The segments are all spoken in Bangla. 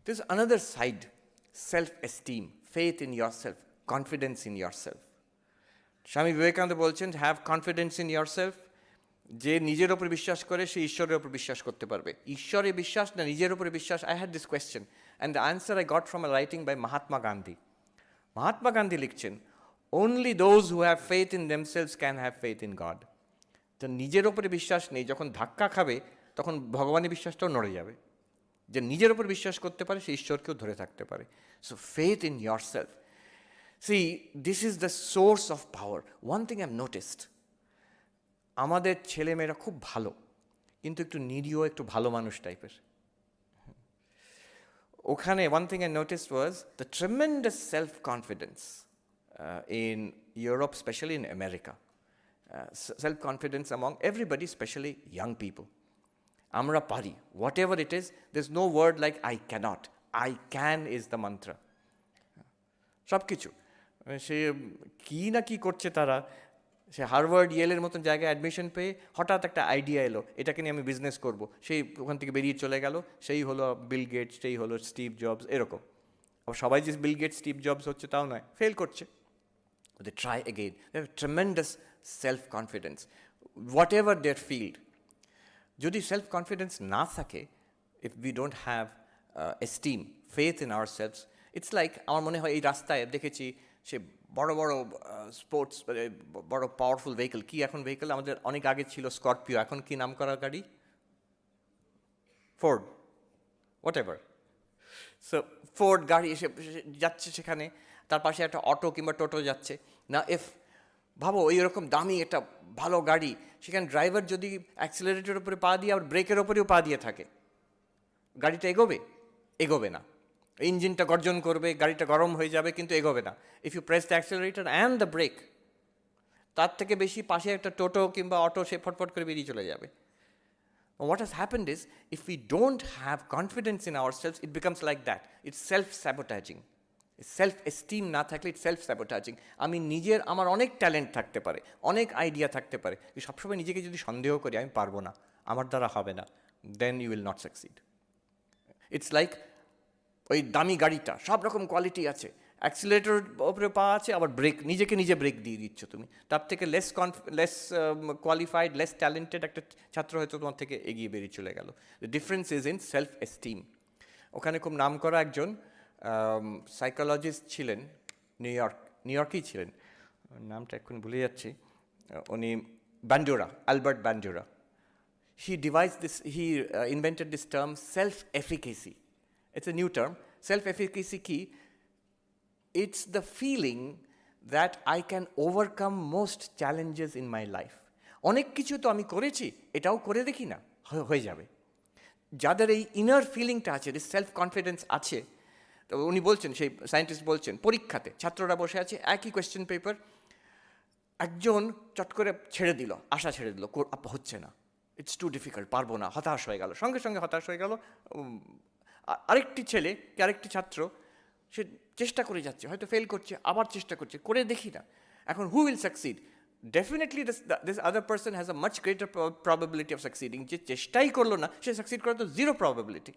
There's another side, self-esteem, faith in yourself, confidence in yourself. Swami Vivekananda বলছেন, হ্যাভ কনফিডেন্স ইন yourself. যে নিজের ওপর বিশ্বাস করে সে ঈশ্বরের ওপর বিশ্বাস করতে পারবে। ঈশ্বরে বিশ্বাস না নিজের ওপরে বিশ্বাস? I had this question and the answer I got from a writing by Mahatma Gandhi. Mahatma Gandhi লিখছেন, only those who have faith in themselves can have faith in God. তো নিজের ওপরে বিশ্বাস নেই, যখন ধাক্কা খাবে তখন ভগবানের বিশ্বাসটাও নড়ে যাবে। যে নিজের ওপর বিশ্বাস করতে পারে সে ঈশ্বরকেও ধরে থাকতে পারে। So faith in yourself. See, this is the source of power. One thing I've noticed, আমাদের ছেলেমেয়েরা খুব ভালো, কিন্তু একটু নিরীহ, একটু ভালো মানুষ টাইপের। ওখানে one thing I noticed was the tremendous self-confidence in Europe, especially in America. Self-confidence among everybody, especially young people. Amra pari, whatever it is, there's no word like I cannot. I can is the mantra. সব কিছু সে কী না কী করছে তারা, সে হার্ভার্ড ইয়েলের মতন জায়গায় অ্যাডমিশন পেয়ে হঠাৎ একটা আইডিয়া এলো, এটাকে নিয়ে আমি বিজনেস করব, সেই ওখান থেকে বেরিয়ে চলে গেল, সেই হলো বিল গেটস, সেই হলো স্টিভ জবস, এরকম। আবার সবাই যে বিল গেটস স্টিভ জবস হচ্ছে তাও নয়, ফেল করছে। They try again. They have tremendous self-confidence, whatever their field. যদি self-confidence না থাকে, if we don't have esteem, faith in ourselves, it's like, আমার মনে হয় এই রাস্তায় দেখেছি সে বড় বড় স্পোর্টস, বড় পাওয়ারফুল ভেহিকল, কি এখন ভেহিকল, আমাদের অনেক আগে ছিল স্করপিও, এখন কি নাম করা গাড়ি, Ford, what ever. So Ford গাড়ি এসে যাচ্ছে সেখানে, তার পাশে একটা অটো কিংবা টোটো যাচ্ছে না। ভাবো এইরকম দামি একটা ভালো গাড়ি, সেখানে ড্রাইভার যদি অ্যাক্সিলারেটরের উপরে পা দিয়ে আর ব্রেকের ওপরেও পা দিয়ে থাকে, গাড়িটা এগোবে না। ইঞ্জিনটা গর্জন করবে, গাড়িটা গরম হয়ে যাবে, কিন্তু এগোবে না। If you press the accelerator and the brake, তার থেকে বেশি পাশে একটা টোটো কিংবা অটো সে ফটফট করে বেরিয়ে চলে যাবে। What has happened is, if we don't have confidence in ourselves, it becomes like that. It's self-sabotaging. Self-esteem না থাকলে ইটস সেলফ-স্যাবোটাজিং। আমি নিজের, আমার অনেক ট্যালেন্ট থাকতে পারে, অনেক আইডিয়া থাকতে পারে, সবসময় নিজেকে যদি সন্দেহ করি আমি পারবো না, আমার দ্বারা হবে না, then you will not succeed. It's like ওই দামি গাড়িটা, সব রকম কোয়ালিটি আছে, অ্যাক্সিলারেটর ওপরে পা আছে, আবার ব্রেক, নিজে ব্রেক দিয়ে দিচ্ছ তুমি, তার থেকে লেস কোয়ালিফাইড, লেস ট্যালেন্টেড একটা ছাত্র হয়তো তোমার থেকে এগিয়ে বেরিয়ে চলে গেল। The difference is in self-esteem. ওখানে খুব নাম করা একজন সাইকোলজিস্ট ছিলেন, নিউ ইয়র্কেই ছিলেন, নামটা এখন ভুলে যাচ্ছি, উনি Albert ব্যান্ডুরা। he invented this term self-efficacy. It's a new term. Self-efficacy কি? It's the feeling that I can overcome most challenges in my life. অনেক কিছু তো আমি করেছি, এটাও করে দেখি না, হয়ে যাবে। যাদের এই ইনার ফিলিংটা আছে, সেলফ কনফিডেন্স আছে, তো উনি বলছেন, সেই সায়েন্টিস্ট বলছেন, পরীক্ষাতে ছাত্ররা বসে আছে, একই কোয়েশ্চেন পেপার, একজন চট করে ছেড়ে দিল, আশা ছেড়ে দিল, হচ্ছে না, ইটস টু ডিফিকাল্ট, পারবো না, হতাশ হয়ে গেল, সঙ্গে সঙ্গে হতাশ হয়ে গেল। আরেকটি ছেলে কি আরেকটি ছাত্র, সে চেষ্টা করে যাচ্ছে, হয়তো ফেল করছে, আবার চেষ্টা করছে, করে দেখি না। এখন who will succeed? Definitely this other person has a much greater probability of সাকসিডিং। যে চেষ্টাই করলো না, সে সাকসিড করার তো জিরো প্রবাবিলিটি।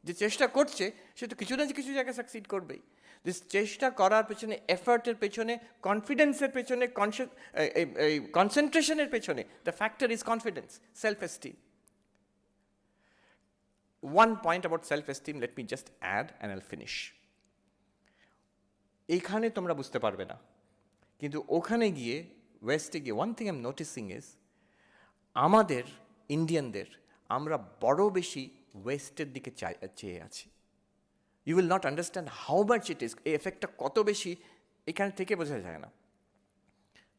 যে চেষ্টা করছে সে তো কিছু না কিছু জায়গায় সাকসিড করবেই। দিস চেষ্টা করার পেছনে, এফার্টের পেছনে, কনফিডেন্সের পেছনে, কনসেন্ট্রেশনের পেছনে, the factor is confidence, self-esteem. One point about self-esteem, let me just add and I'll finish. এইখানে তোমরা বুঝতে পারবে না, কিন্তু ওখানে গিয়ে, ওয়েস্টে গিয়ে, one thing I'm noticing is, আমাদের ইন্ডিয়ানদের, আমরা বড় বেশি ওয়েস্টের দিকে চেয়ে আছি। You will not understand how much it is. এই এফেক্টটা কত বেশি এখান থেকে বোঝা যায় না।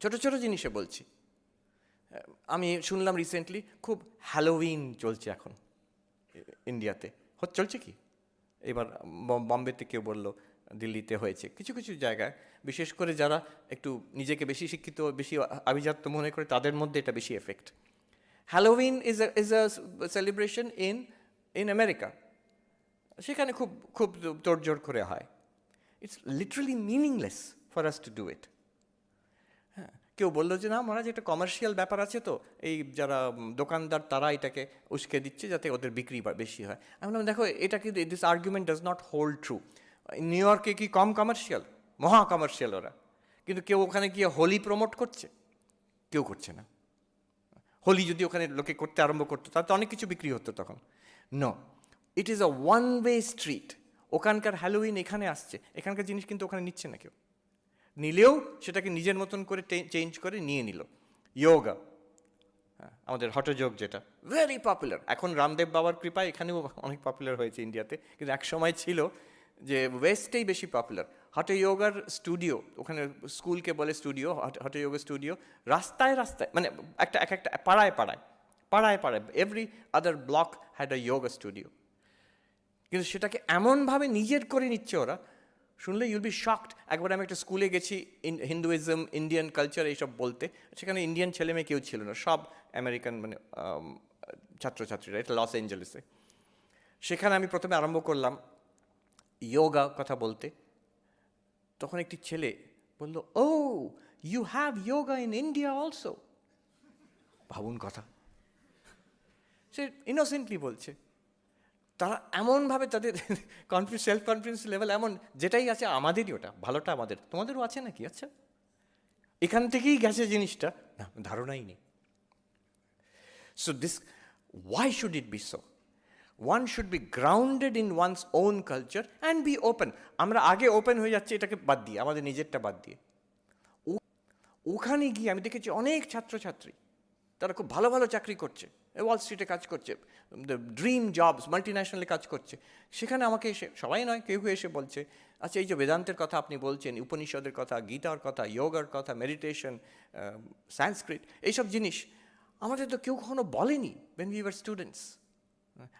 ছোট ছোট জিনিসে বলছি, আমি শুনলাম রিসেন্টলি খুব হ্যালোউইন চলছে এখন ইন্ডিয়াতে। চলছে কি এবার? বম্বেতে কেউ বললো, দিল্লিতে হয়েছে, কিছু কিছু জায়গায়, বিশেষ করে যারা একটু নিজেকে বেশি শিক্ষিত, বেশি আভিজাত্য মনে করে, তাদের মধ্যে এটা বেশি effect. Halloween is a celebration in America, সেখানে খুব খুব তোড়জোড় করে হয়। It's literally meaningless for us to do it. হ্যাঁ, কেউ বললো যে না মহারাজ একটা কমার্শিয়াল ব্যাপার আছে তো, এই যারা দোকানদার তারা এটাকে উস্কে দিচ্ছে যাতে ওদের বিক্রি বেশি হয়। আমি বললাম দেখো এটা কিন্তু this argument does not hold true. New ইয়র্কে কি কম কমার্শিয়াল? মহা কমার্শিয়াল ওরা। কিন্তু কেউ ওখানে গিয়ে হোলি প্রমোট করছে? কেউ করছে না। হোলি যদি ওখানে লোকে করতে আরম্ভ করতো তাহলে তো অনেক কিছু বিক্রি হতো তখন। No, it is a one way street. ওখানকার হ্যালোউইন এখানে আসছে, এখানকার জিনিস কিন্তু ওখানে নিচ্ছে না কেউ। নিলেও সেটাকে নিজের মতন করে চেঞ্জ করে নিয়ে নিল। যোগা, আমাদের হঠযোগ যেটা ভেরি পপুলার, এখন রামদেব বাবার কৃপায় এখানেও অনেক পপুলার হয়েছে ইন্ডিয়াতে, কিন্তু এক সময় ছিল যে ওয়েস্টেই বেশি পপুলার। হঠযোগার স্টুডিও, ওখানে স্কুলকে বলে স্টুডিও, হঠযোগা স্টুডিও রাস্তায় রাস্তায়, মানে একটা পাড়ায় পাড়ায় পাড়ায় পাড়ায় every other block had a yoga studio. কিন্তু সেটাকে এমনভাবে নিজের করে নিচ্ছে ওরা, শুনলে ইউল বি শকড। একবার আমি একটা স্কুলে গেছি, হিন্দুইজম, ইন্ডিয়ান কালচার এইসব বলতে, সেখানে ইন্ডিয়ান ছেলে মেয়ে কেউ ছিল না, সব আমেরিকান মানে ছাত্রছাত্রীরা, এটা লস অ্যাঞ্জেলেসে। সেখানে আমি প্রথমে আরম্ভ করলাম যোগা কথা বলতে, তখন একটি ছেলে বলল, oh you have yoga in India also. ভাবুন কথা, সে ইনোসেন্টলি বলছে। তারা এমনভাবে তাদের সেলফ কনফিডেন্স লেভেল এমন, যেটাই আছে আমাদেরই, ওটা ভালোটা আমাদের, তোমাদেরও আছে নাকি? আচ্ছা, এখান থেকেই গেছে জিনিসটা, না ধারণাই নেই। So this, why should it be so? One should be grounded in one's own culture and be open. আমরা আগে ওপেন হয়ে যাচ্ছি এটাকে বাদ দিয়ে, আমাদের নিজেরটা বাদ দিয়ে। ওখানে গিয়ে আমি দেখেছি অনেক ছাত্রছাত্রী, তারা খুব ভালো ভালো চাকরি করছে, ওয়াল স্ট্রিটে কাজ করছে, ড্রিম জবস, মাল্টি ন্যাশনালে কাজ করছে। সেখানে আমাকে এসে, সবাই নয়, কেউ কেউ এসে বলছে, আচ্ছা এই যে বেদান্তের কথা আপনি বলছেন, উপনিষদের কথা, গীতার কথা, যোগার কথা, মেডিটেশন, সংস্কৃত, এইসব জিনিস আমাদের তো কেউ কখনো বলেনি when we were স্টুডেন্টস।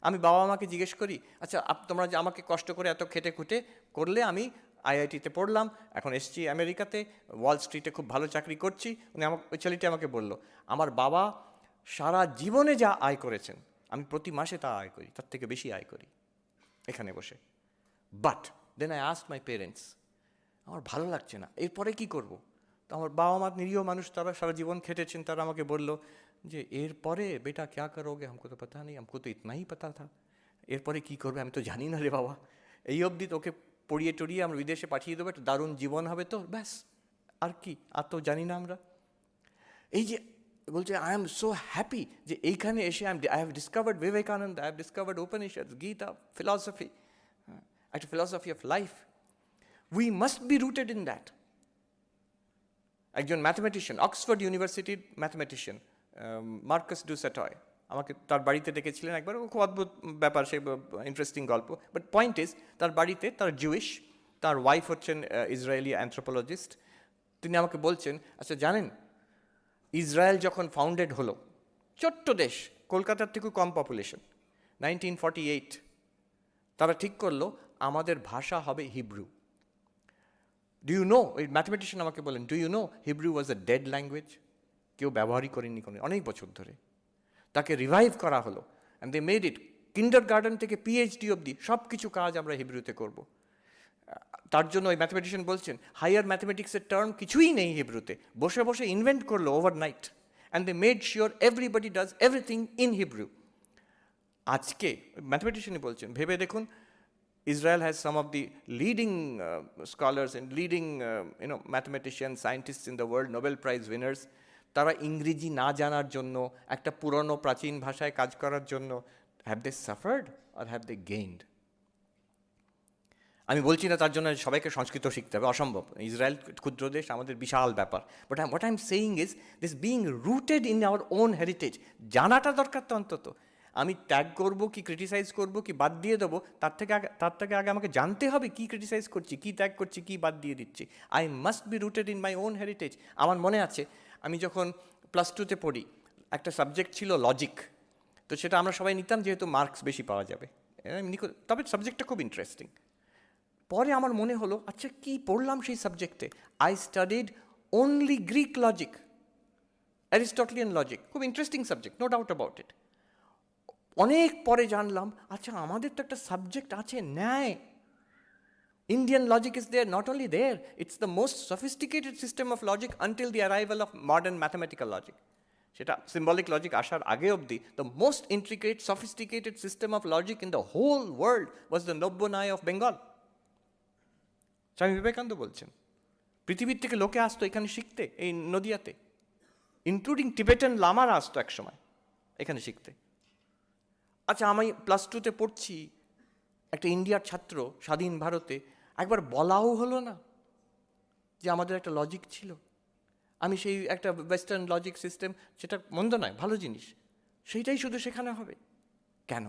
আমি বাবা মাকে জিজ্ঞেস করি, আচ্ছা তোমরা যে আমাকে কষ্ট করে এত খেটে খুঁটে করলে, আমি আইআইটিতে পড়লাম, এখন এসছি আমেরিকাতে, ওয়াল স্ট্রিটে খুব ভালো চাকরি করছি। ওই ছেলেটি আমাকে বলল, আমার বাবা সারা জীবনে যা আয় করেছেন আমি প্রতি মাসে তা আয় করি, তার থেকে বেশি আয় করি এখানে বসে। But then I asked my parents, আমার ভালো লাগছে না, এরপরে কি করব? তো আমার বাবা মা নিরীহ মানুষ, তারা সারা জীবন খেটেছেন, তারা আমাকে বলল যে এরপরে বেটা ক্যা করোগে, हमको तो पता नहीं, हमको तो इतना ही पता था। এরপরে কী করবে আমি তো জানি না রে বাবা, এই অবধি তোকে পড়িয়ে টড়িয়ে আমরা বিদেশে পাঠিয়ে দেবো, একটা দারুণ জীবন হবে তো, ব্যাস, আর কি, আর তো জানি না আমরা। এই যে বলছে, আই এম সো হ্যাপি যে এইখানে এসে I have discovered Vivekananda, I have discovered Upanishad, Gita, philosophy, একটা philosophy of life. We must be rooted in that. একজন ম্যাথমেটিশিয়ান, অক্সফোর্ড ইউনিভার্সিটির ম্যাথমেটিশিয়ান, মার্কাস ডু স্যাটয়, আমাকে তার বাড়িতে ডেকেছিলেন একবার, খুব অদ্ভুত ব্যাপার, সে ইন্টারেস্টিং গল্প। বাট পয়েন্ট ইজ, তার বাড়িতে, তার জুইশ, তার ওয়াইফ হচ্ছেন ইসরায়েলি অ্যান্থ্রোপোলজিস্ট। তিনি আমাকে বলছেন, আচ্ছা জানেন ইসরায়েল যখন ফাউন্ডেড হলো, ছোট্ট দেশ, কলকাতার থেকেও কম পপুলেশন, 1948, তারা ঠিক করলো আমাদের ভাষা হবে হিব্রু। ডু ইউ নো, ওই ম্যাথমেটিশিয়ান আমাকে বলেন, do you know Hebrew was a dead language, কেউ ব্যবহারই করেনি কোনো অনেক বছর ধরে। তাকে রিভাইভ করা হলো, and they made it, kinder garden থেকে পিএইচডি অবধি সব কিছু কাজ আমরা হিব্রুতে করব। তার জন্য ওই ম্যাথমেটিশিয়ান বলছেন, হায়ার ম্যাথমেটিক্সের টার্ম কিছুই নেই হিব্রুতে, বসে বসে ইনভেন্ট করলো overnight, and they made sure everybody does everything in Hebrew. আজকে ম্যাথমেটিশিয়ানই বলছেন, ভেবে দেখুন, Israel has some of the leading scholars and leading mathematicians, scientists in the world, Nobel Prize winners. তারা ইংরেজি না জানার জন্য, একটা পুরনো প্রাচীন ভাষায় কাজ করার জন্য, have they suffered or have they gained? আমি বলছি না তার জন্য সবাইকে সংস্কৃত শিখতে হবে, অসম্ভব। ইসরায়েল ক্ষুদ্র দেশ, আমাদের বিশাল ব্যাপার। But what I am saying is this being rooted in our own heritage, জানাটা দরকার তো অন্তত। আমি ট্যাগ করবো কি ক্রিটিসাইজ করবো কি বাদ দিয়ে দেবো, তার থেকে আগে আমাকে জানতে হবে কি ক্রিটিসাইজ করছি, কি ট্যাগ করছি, কি বাদ দিয়ে দিচ্ছি। I must be rooted in my own heritage. আমার মনে আছে আমি যখন প্লাস টুতে পড়ি, একটা সাবজেক্ট ছিল লজিক, তো সেটা আমরা সবাই নিতাম যেহেতু মার্কস বেশি পাওয়া যাবে, তবে সাবজেক্টটা খুব ইন্টারেস্টিং। পরে আমার মনে হলো, আচ্ছা কি পড়লাম সেই সাবজেক্টে? I studied only Greek logic, Aristotelian logic, খুব interesting subject, no doubt about it. অনেক পরে জানলাম, আচ্ছা আমাদের তো একটা সাবজেক্ট আছে ন্যায়, Indian logic is there, not only there, it's the most sophisticated system of logic until the arrival of modern mathematical logic. সেটা symbolic logic আসার আগে অবধি the most intricate, sophisticated system of logic in the whole world was the Nobbonai of Bengal. Swami Vivekananda বলছেন, পৃথিবীর থেকে লোকে আসতো এখানে শিখতে, এই নদিয়াতে, ইনক্লুডিং টিবেটান লামারা আসতো এক সময় এখানে শিখতে। আচ্ছা, আমি +2 পড়ছি, একটা ইন্ডিয়ার ছাত্র, স্বাধীন ভারতে, একবার বলাও হলো না যে আমাদের একটা লজিক ছিল। আমি সেই একটা ওয়েস্টার্ন লজিক সিস্টেম, সেটা মন্দ নয়, ভালো জিনিস, সেইটাই শুধু শেখানো হবে। কেন?